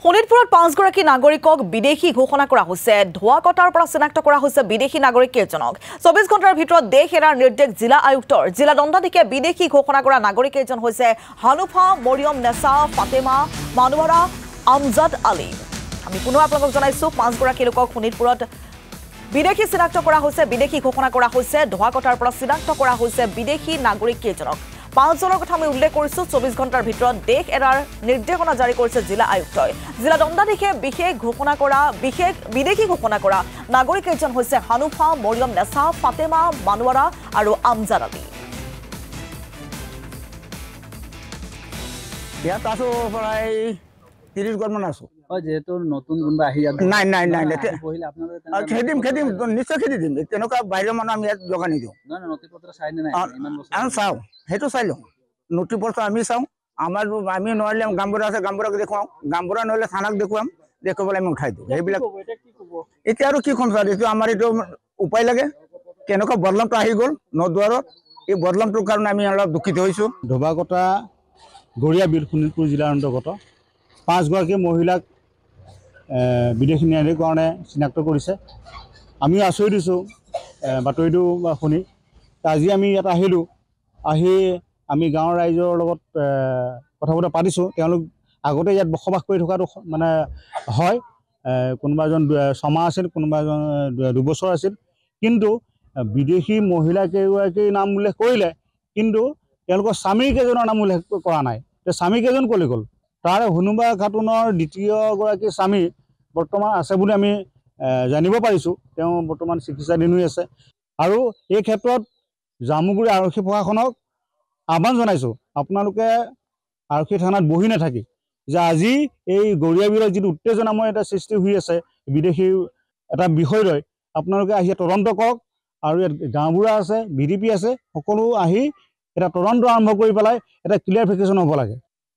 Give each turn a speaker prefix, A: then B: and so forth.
A: শোণিতপুৰত 5গৰাকী নাগৰিকক বিদেশী ঘোষণা কৰা হৈছে। ধোৱাকটাৰ পৰা চিনাক্ত কৰা হৈছে বিদেশী নাগৰিক কেইজনক। 24 ঘণ্টাৰ ভিতৰত দেশ এৰাৰ নিৰ্দেশ জিলা আয়ুক্তৰ। জিলা দণ্ডাধীশে বিদেশী ঘোষণা কৰা নাগৰিক কেইজন হৈছে হানুফা, মৰিয়ম নেছা, ফাতেমা, মানুৱাৰা, আমজাদ আলী। আমি পুনৰ আপোনালোকক জনাইছো 5গৰাকী লোকক শোণিতপুৰত বিদেশী চিনাক্ত কৰা হৈছে, বিদেশী ঘোষণা কৰা হৈছে। ধোৱাকটাৰ পৰা চিনাক্ত কৰা হৈছে বিদেশী নাগৰিক কেইজনক। 5জনৰ কথা আমি উল্লেখ কৰিছো। 24 ঘণ্টাৰ ভিতৰত দেশ এৰাৰ নিৰ্দেশনা জাৰি কৰিছে জিলা আয়ুক্তই। জিলা দণ্ডাধীশে বিদেশী ঘোষণা কৰা নাগৰিক কেইজন হৈছে হানুফা, মৰিয়ম নেছা, ফাতেমা, মানুৱাৰা আৰু আমজাদ আলী।
B: ইয়াত আছো প্ৰায় 30 গণমান আছো।
C: যেহেতু নতুন কোনোবা আহি যাবে
B: নাই খেদিম নিশ্চয় খেদি দিম। তেনেকুৱা বাহিৰৰ মানুহ আমি ইয়াত জগা নিদিওঁ। চাওঁ সেইটো চাই লওঁ। নথি পত্ৰ আমি চাওঁ। আমি নোৱাৰিলে গামবুঢ়া আছে, গামবুঢ়াক দেখুৱাওঁ। গামবুঢ়া নোৱাৰিলে থানাক দেখুৱাম। দেখুৱাবলৈ আমি উঠাই দিওঁ। সেইবিলাক এতিয়া আৰু কি ক'ম ছাৰ, এইটো আমাৰ এইটো উপায় লাগে। কেনেকুৱা বদলামটো আহি গ'ল নদুৱাৰত। এই বদলামটোৰ কাৰণে আমি অলপ দুখিত হৈছোঁ।
D: ধোবাকটা গড়িয়া বিল শোণিতপুৰ জিলাৰ অন্তৰ্গত 5গৰাকী মহিলাক বিদেশী ন্যায়াধীৰ কাৰণে চিনাক্ত কৰিছে। আমিও আচৰিত দিছোঁ বাতৰিটো শুনি। আজি আমি ইয়াত আহিলোঁ। আহি আমি গাঁৱৰ ৰাইজৰ লগত কথা বতৰা পাতিছোঁ। তেওঁলোক আগতে ইয়াত বসবাস কৰি থকাটো মানে হয়। কোনোবা এজন 6 মাহ আছিল, কোনোবা এজন 2 বছৰ আছিল। কিন্তু বিদেশী মহিলা কেইগৰাকীৰ নাম উল্লেখ কৰিলে, কিন্তু তেওঁলোকৰ স্বামী কেইজনৰ নাম উল্লেখ কৰা নাই। স্বামী কেইজন ক'লৈ গ'ল? তাৰ হনুবা খাতুনৰ দ্বিতীয়গৰাকী স্বামী বৰ্তমান আছে বুলি আমি জানিব পাৰিছোঁ। তেওঁ বৰ্তমান চিকিৎসাধীন হৈ আছে। আৰু এই ক্ষেত্ৰত জামুগুৰি আৰক্ষী প্ৰশাসনক আহ্বান জনাইছোঁ, আপোনালোকে আৰক্ষী থানাত বহি নাথাকি যে আজি এই গড়িয়া বিলত যিটো উত্তেজনাময় এটা সৃষ্টি হৈ আছে বিদেশী এটা বিষয় লৈ, আপোনালোকে আহি তদন্ত কৰক। আৰু ইয়াত গাঁওবুঢ়া আছে, BDP আছে, সকলো আহি এটা তদন্ত আৰম্ভ কৰি পেলাই এটা ক্লিয়াৰিফিকেশ্যন হ'ব লাগে।